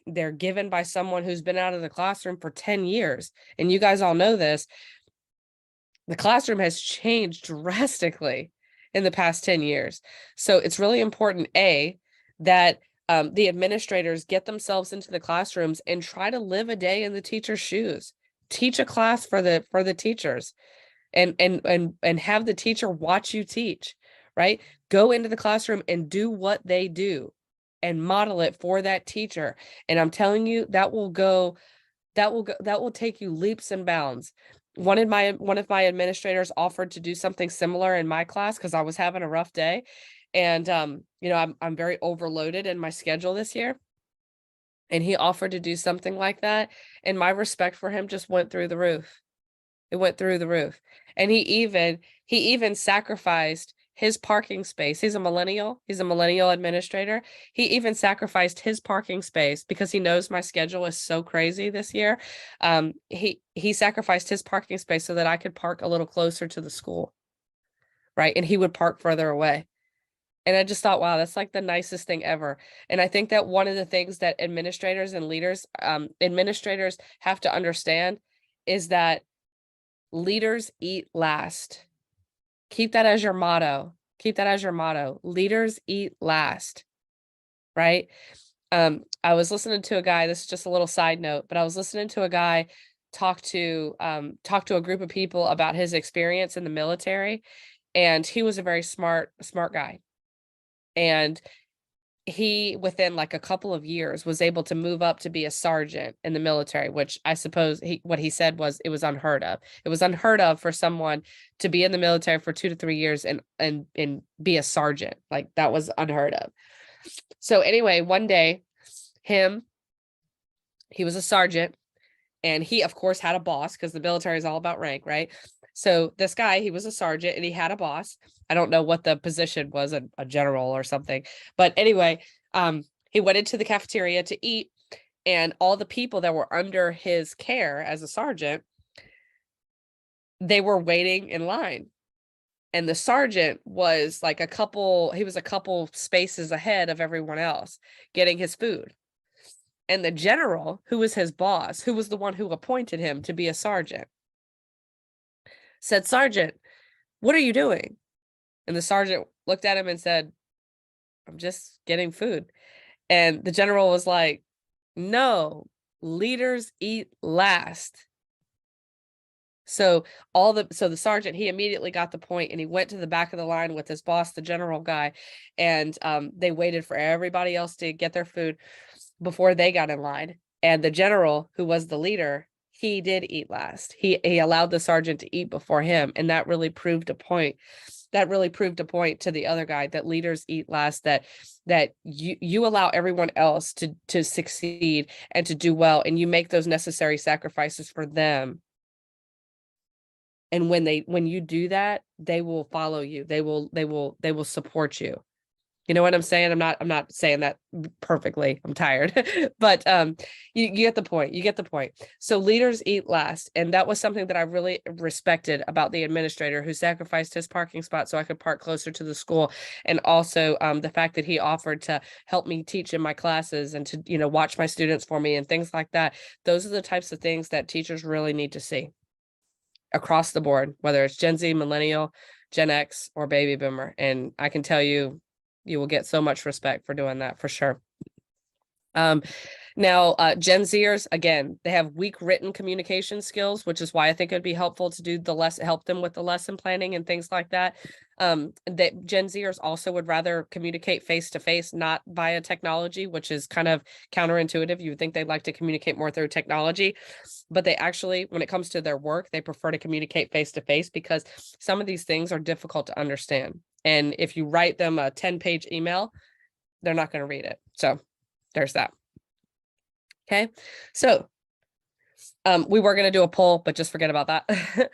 They're given by someone who's been out of the classroom for 10 years. And you guys all know this. The classroom has changed drastically in the past 10 years. So it's really important, that the administrators get themselves into the classrooms and try to live a day in the teacher's shoes. Teach a class for the teachers and have the teacher watch you teach, right? Go into the classroom and do what they do and model it for that teacher. And I'm telling you, that will take you leaps and bounds. One of my administrators offered to do something similar in my class because I was having a rough day. And I'm very overloaded in my schedule this year. And he offered to do something like that. And my respect for him just went through the roof. It went through the roof. And he even sacrificed his parking space. He's a millennial administrator. He even sacrificed his parking space because he knows my schedule is so crazy this year. He sacrificed his parking space so that I could park a little closer to the school. Right. And he would park further away. And I just thought, wow, that's like the nicest thing ever. And I think that one of the things that administrators and leaders, administrators have to understand is that leaders eat last. Keep that as your motto. Leaders eat last. Right. I was listening to a guy, this is just a little side note, but I was listening to a guy talk to a group of people about his experience in the military. And he was a very smart guy. And he, within like a couple of years, was able to move up to be a sergeant in the military, which I suppose what he said was it was unheard of. It was unheard of for someone to be in the military for 2 to 3 years and be a sergeant. Like that was unheard of. So anyway, one day he was a sergeant, and he of course had a boss because the military is all about rank, right? So this guy, he was a sergeant and he had a boss. I don't know what the position was, a general or something. But anyway, he went into the cafeteria to eat, and all the people that were under his care as a sergeant, they were waiting in line. And the sergeant was like a couple spaces ahead of everyone else getting his food. And the general, who was his boss, who was the one who appointed him to be a sergeant, said, "Sergeant, what are you doing?" And the sergeant looked at him and said, I'm just getting food. And the general was like, no, leaders eat last. So the sergeant, he immediately got the point, and he went to the back of the line with his boss, the general guy, and they waited for everybody else to get their food before they got in line. And the general, who was the leader, he did eat last. He allowed the sergeant to eat before him, and that really proved a point. That really proved a point to the other guy, that leaders eat last, that you allow everyone else to succeed and to do well, and you make those necessary sacrifices for them. And when you do that, they will follow you. They will support you. You know what I'm saying? I'm not saying that perfectly. I'm tired, but you get the point. You get the point. So leaders eat last, and that was something that I really respected about the administrator, who sacrificed his parking spot so I could park closer to the school, and also the fact that he offered to help me teach in my classes and to watch my students for me and things like that. Those are the types of things that teachers really need to see across the board, whether it's Gen Z, millennial, Gen X, or baby boomer. And I can tell you, you will get so much respect for doing that, for sure. Now, Gen Zers, again, they have weak written communication skills, which is why I think it'd be helpful to do help them with the lesson planning and things like that. That Gen Zers also would rather communicate face to face, not via technology, which is kind of counterintuitive. You would think they'd like to communicate more through technology, but they actually, when it comes to their work, they prefer to communicate face to face, because some of these things are difficult to understand. And if you write them a 10-page email, they're not going to read it. So there's that. Okay. So we were going to do a poll, but just forget about that.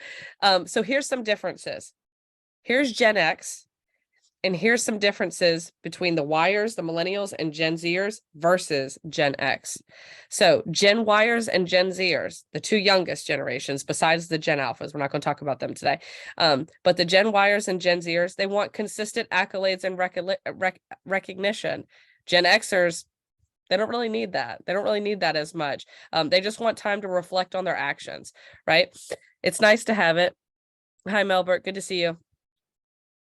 So here's some differences. Here's Gen X, and here's some differences between the Yers, the millennials, and Gen Zers versus Gen X. So Gen Yers and Gen Zers, the two youngest generations besides the Gen Alphas, we're not going to talk about them today. But the Gen Yers and Gen Zers, they want consistent accolades and recognition. Gen Xers, they don't really need that. They don't really need that as much. They just want time to reflect on their actions, right? It's nice to have it. Hi, Melbert. Good to see you.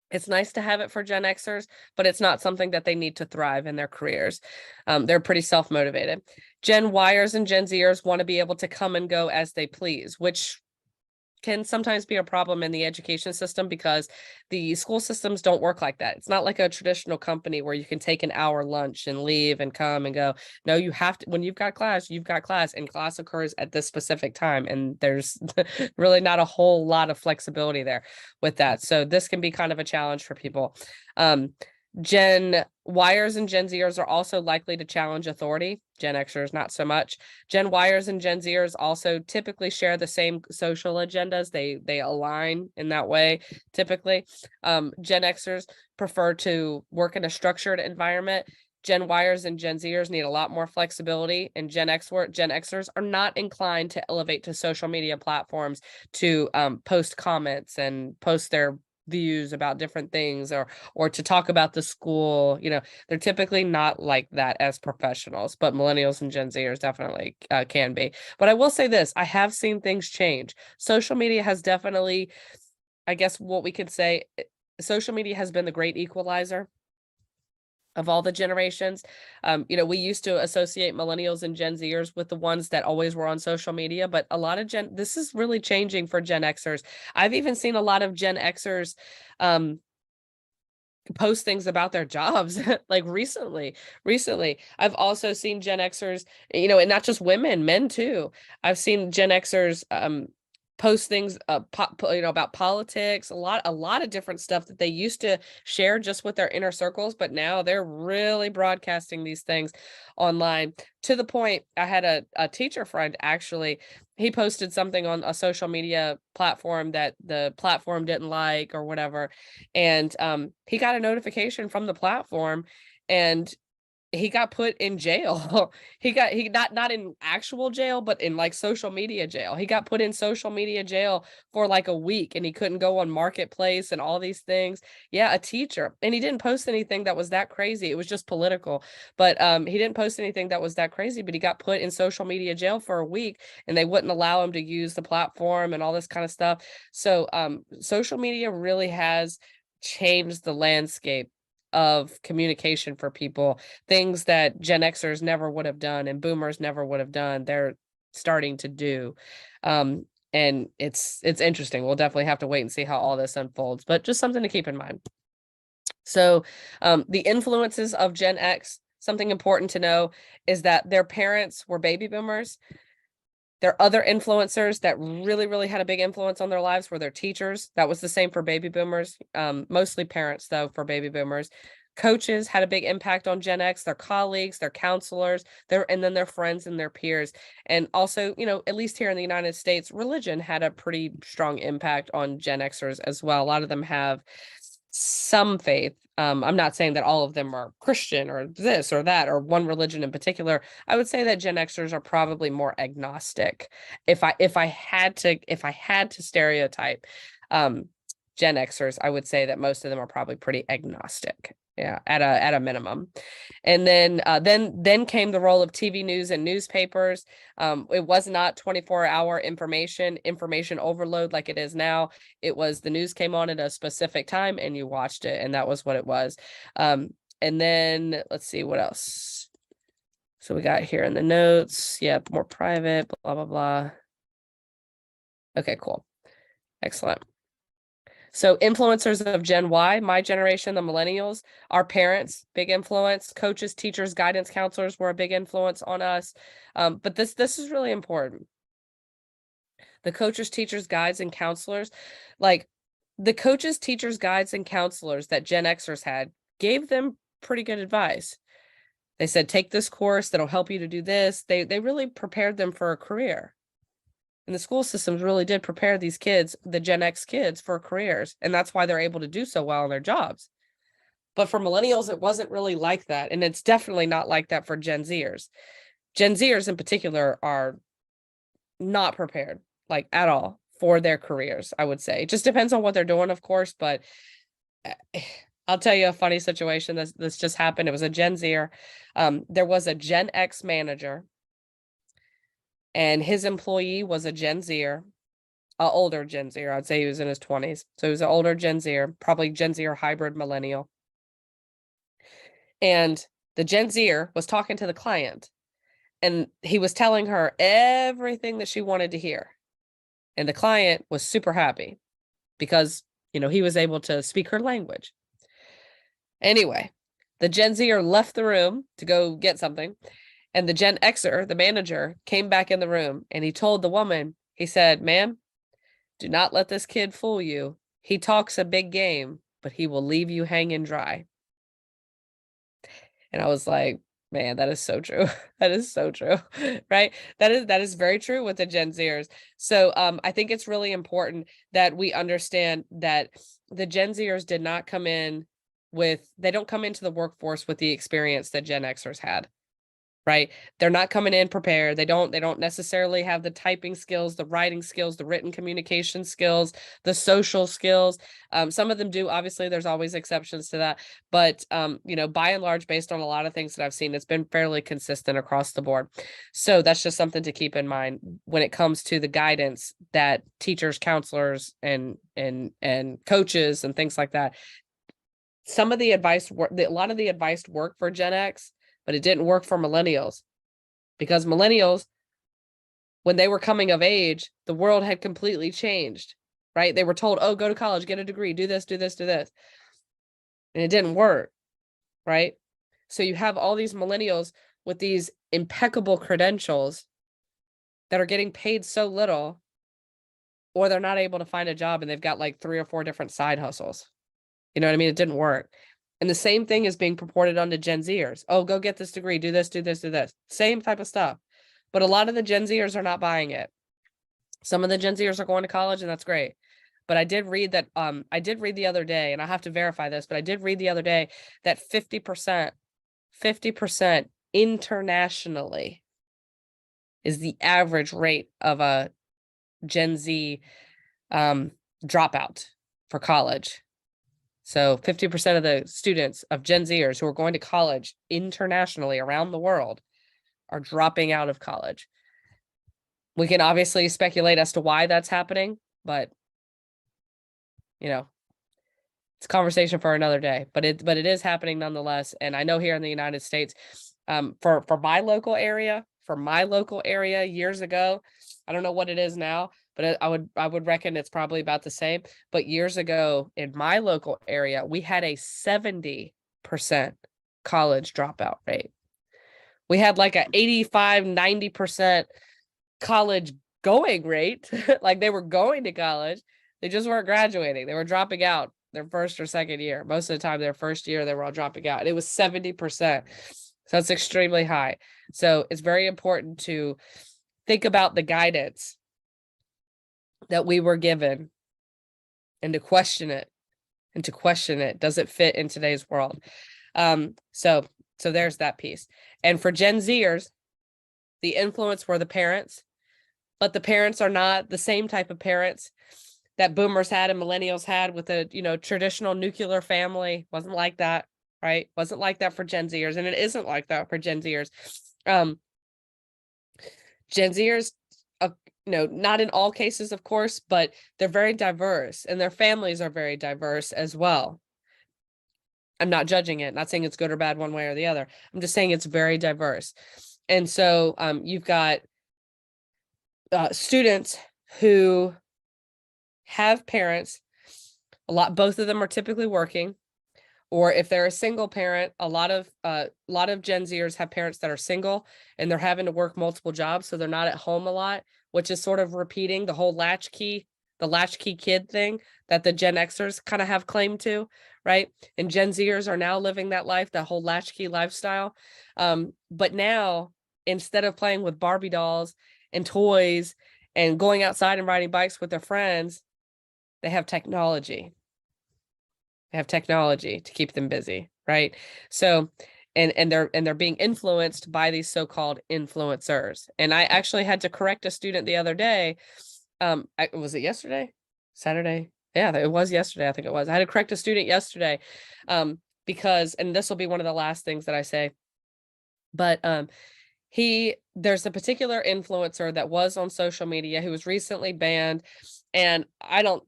It's nice to have it for Gen Xers, but it's not something that they need to thrive in their careers. They're pretty self-motivated. Gen Yers and Gen Zers want to be able to come and go as they please, which can sometimes be a problem in the education system, because the school systems don't work like that. It's not like a traditional company where you can take an hour lunch and leave and come and go. No, you have to, when you've got class, and class occurs at this specific time. And there's really not a whole lot of flexibility there with that. So this can be kind of a challenge for people. Gen Yers and Gen Zers are also likely to challenge authority. Gen Xers, not so much. Gen Yers and Gen Zers also typically share the same social agendas. They align in that way, typically. Gen Xers prefer to work in a structured environment. Gen Yers and Gen Zers need a lot more flexibility, and Gen Xers are not inclined to elevate to social media platforms to post comments and post their views about different things, or to talk about the school. They're typically not like that as professionals, but millennials and Gen Zers definitely can be. But I will say this, I have seen things change. Social media has definitely, I guess what we could say, social media has been the great equalizer of all the generations. We used to associate millennials and Gen Zers with the ones that always were on social media, but a lot of this is really changing for Gen Xers. I've even seen a lot of Gen Xers post things about their jobs like recently. I've also seen Gen Xers, and not just women, men too. I've seen Gen Xers post things about politics, a lot of different stuff that they used to share just with their inner circles, but now they're really broadcasting these things online, to the point I had a teacher friend, actually, he posted something on a social media platform that the platform didn't like or whatever, and he got a notification from the platform, and he got put in jail. he not in actual jail, but in like social media jail. He got put in social media jail for like a week, and he couldn't go on Marketplace and all these things. Yeah, a teacher. And he didn't post anything that was that crazy. It was just political. But he didn't post anything that was that crazy, but he got put in social media jail for a week, and they wouldn't allow him to use the platform and all this kind of stuff. So social media really has changed the landscape of communication for people, things that Gen Xers never would have done and boomers never would have done. They're starting to do. And it's interesting. We'll definitely have to wait and see how all this unfolds, but just something to keep in mind. So the influences of Gen X, something important to know is that their parents were baby boomers. Their other influencers that really, really had a big influence on their lives were their teachers. That was the same for baby boomers, mostly parents, though, for baby boomers. Coaches had a big impact on Gen X, their colleagues, their counselors, and then their friends and their peers. And also, at least here in the United States, religion had a pretty strong impact on Gen Xers as well. A lot of them have some faith. I'm not saying that all of them are Christian or this or that or one religion in particular. I would say that Gen Xers are probably more agnostic. If I had to stereotype Gen Xers, I would say that most of them are probably pretty agnostic. Yeah, at a minimum. And then came the role of TV news and newspapers. It was not 24-hour information overload like it is now. It was the news came on at a specific time and you watched it, and that was what it was. And then let's see what else. So we got here in the notes. Yeah, more private, blah, blah, blah. Okay, cool. Excellent. So influencers of Gen Y, my generation, the millennials, our parents, big influence. Coaches, teachers, guidance counselors were a big influence on us. But this is really important. The coaches, teachers, guides, and counselors, like the coaches, teachers, guides, and counselors that Gen Xers had gave them pretty good advice. They said, take this course that'll help you to do this. They really prepared them for a career. And the school systems really did prepare these kids, the Gen X kids, for careers. And that's why they're able to do so well in their jobs. But for millennials, it wasn't really like that. And it's definitely not like that for Gen Zers. Gen Zers in particular are not prepared, like at all, for their careers, I would say. It just depends on what they're doing, of course. But I'll tell you a funny situation that's just happened. It was a Gen Zer. There was a Gen X manager, and his employee was a Gen Zer, older Gen Zer. I'd say he was in his 20s. So he was an older Gen Zer, probably Gen Zer hybrid millennial. And the Gen Zer was talking to the client, and he was telling her everything that she wanted to hear. And the client was super happy because, he was able to speak her language. Anyway, the Gen Zer left the room to go get something. And the Gen Xer, the manager, came back in the room, and he told the woman, he said, ma'am, do not let this kid fool you. He talks a big game, but he will leave you hanging dry. And I was like, man, that is so true. That is so true, right? That is very true with the Gen Zers. So I think it's really important that we understand that the Gen Zers did not come in they don't come into the workforce with the experience that Gen Xers had. Right? They're not coming in prepared. They don't necessarily have the typing skills, the writing skills, the written communication skills, the social skills. Some of them do, obviously, there's always exceptions to that. But, by and large, based on a lot of things that I've seen, it's been fairly consistent across the board. So that's just something to keep in mind when it comes to the guidance that teachers, counselors, and coaches and things like that. Some of the advice, a lot of the advice worked for Gen X, but it didn't work for millennials, because millennials, when they were coming of age, the world had completely changed, right? They were told, oh, go to college, get a degree, do this, do this, do this. And it didn't work, right? So you have all these millennials with these impeccable credentials that are getting paid so little, or they're not able to find a job, and they've got like 3 or 4 different side hustles. You know what I mean? It didn't work. And the same thing is being purported onto Gen Zers. Oh, go get this degree, do this, do this, do this. Same type of stuff. But a lot of the Gen Zers are not buying it. Some of the Gen Zers are going to college, and that's great. But I did read that, I did read the other day, and I have to verify this, but I did read the other day that 50% internationally is the average rate of a Gen Z dropout for college. So 50% of the students of Gen Zers who are going to college internationally around the world are dropping out of college. We can obviously speculate as to why that's happening, but It's a conversation for another day, but it is happening nonetheless. And I know here in the United States, for my local area, years ago, I don't know what it is now, but I would reckon it's probably about the same. But years ago in my local area, we had a 70% college dropout rate. We had like a 85, 90% college going rate. Like they were going to college. They just weren't graduating. They were dropping out their first or second year. Most of the time, their first year, they were all dropping out. It was 70%. So it's extremely high. So it's very important to think about the guidance that we were given and to question it Does it fit in today's world? So there's that piece. And for Gen Zers, the influence were the parents, but the parents are not the same type of parents that boomers had and millennials had with a, traditional nuclear family. Wasn't like that, right? Wasn't like that for Gen Zers, and it isn't like that for Gen Zers. Gen Zers, not in all cases, of course, but they're very diverse and their families are very diverse as well. I'm not judging it, not saying it's good or bad one way or the other. I'm just saying it's very diverse. And so you've got students who have parents, both of them are typically working, or if they're a single parent, a lot of Gen Zers have parents that are single and they're having to work multiple jobs, so they're not at home a lot, which is sort of repeating the whole latchkey kid thing that the Gen Xers kind of have claim to, right? And Gen Zers are now living that life, that whole latchkey lifestyle. But now, instead of playing with Barbie dolls and toys and going outside and riding bikes with their friends, they have technology. They have technology to keep them busy, right? So, and they're being influenced by these so-called influencers. And I actually had to correct a student the other day. Was it yesterday? Saturday? Yeah, it was yesterday. I think it was. I had to correct a student yesterday, because, and this will be one of the last things that I say, but there's a particular influencer that was on social media who was recently banned. And I don't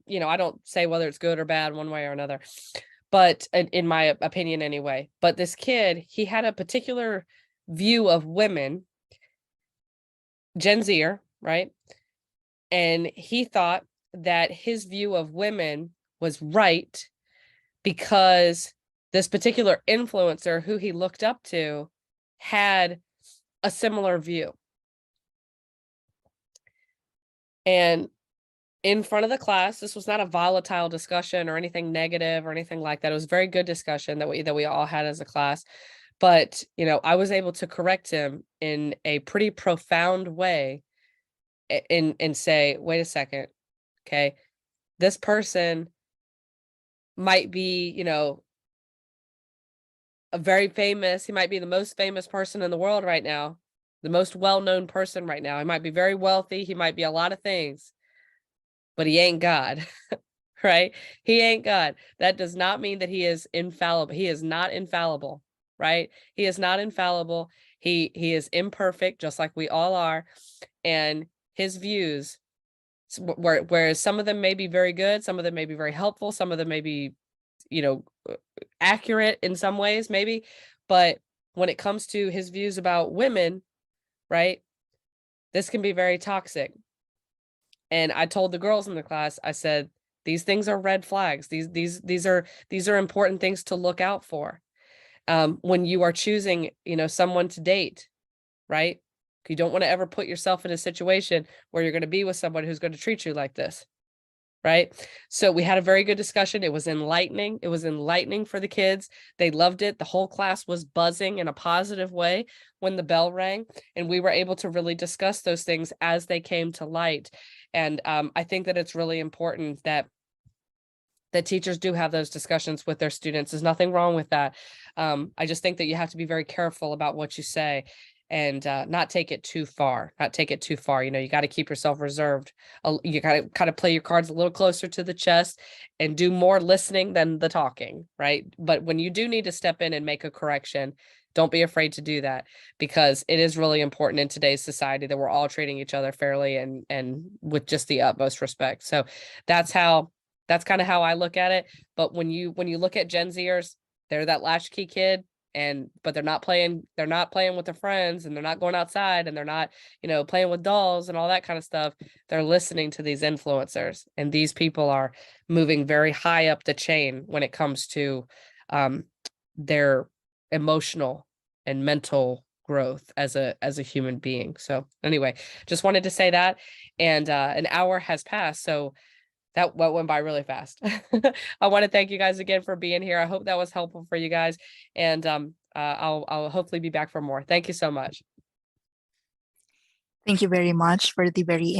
say whether it's good or bad one way or another, but in my opinion anyway, but this kid, he had a particular view of women, Gen Zer, right? And he thought that his view of women was right because this particular influencer who he looked up to had a similar view. And in front of the class, this was not a volatile discussion or anything negative or anything like that. It was a very good discussion that we all had as a class. But, I was able to correct him in a pretty profound way and say, wait a second, okay, this person might be, he might be the most famous person in the world right now, the most well-known person right now. He might be very wealthy. He might be a lot of things, but he ain't God, right? He ain't God. That does not mean that he is infallible. He is not infallible, right? He is not infallible. He is imperfect, just like we all are. And his views, whereas some of them may be very good, some of them may be very helpful, some of them may be, accurate in some ways, maybe. But when it comes to his views about women, right, this can be very toxic. And I told the girls in the class, I said, these things are red flags. These are important things to look out for. When you are choosing, someone to date, right? You don't want to ever put yourself in a situation where you're going to be with someone who's going to treat you like this, right? So we had a very good discussion. It was enlightening. It was enlightening for the kids. They loved it. The whole class was buzzing in a positive way when the bell rang, and we were able to really discuss those things as they came to light. And I think that it's really important that teachers do have those discussions with their students. There's nothing wrong with that. I just think that you have to be very careful about what you say and not take it too far. You got to keep yourself reserved. You got to kind of play your cards a little closer to the chest and do more listening than the talking, right? But when you do need to step in and make a correction, don't be afraid to do that, because it is really important in today's society that we're all treating each other fairly and with just the utmost respect. So that's how That's kind of how I look at it. But when you look at Gen Zers, they're that latchkey kid, but they're not playing with their friends, and they're not going outside, and they're not, playing with dolls and all that kind of stuff. They're listening to these influencers, and these people are moving very high up the chain when it comes to their emotional and mental growth as a human being. So anyway, just wanted to say that. And an hour has passed, so that went by really fast. I want to thank you guys again for being here. I hope that was helpful for you guys, and I'll hopefully be back for more. Thank you so much. Thank you very much for the very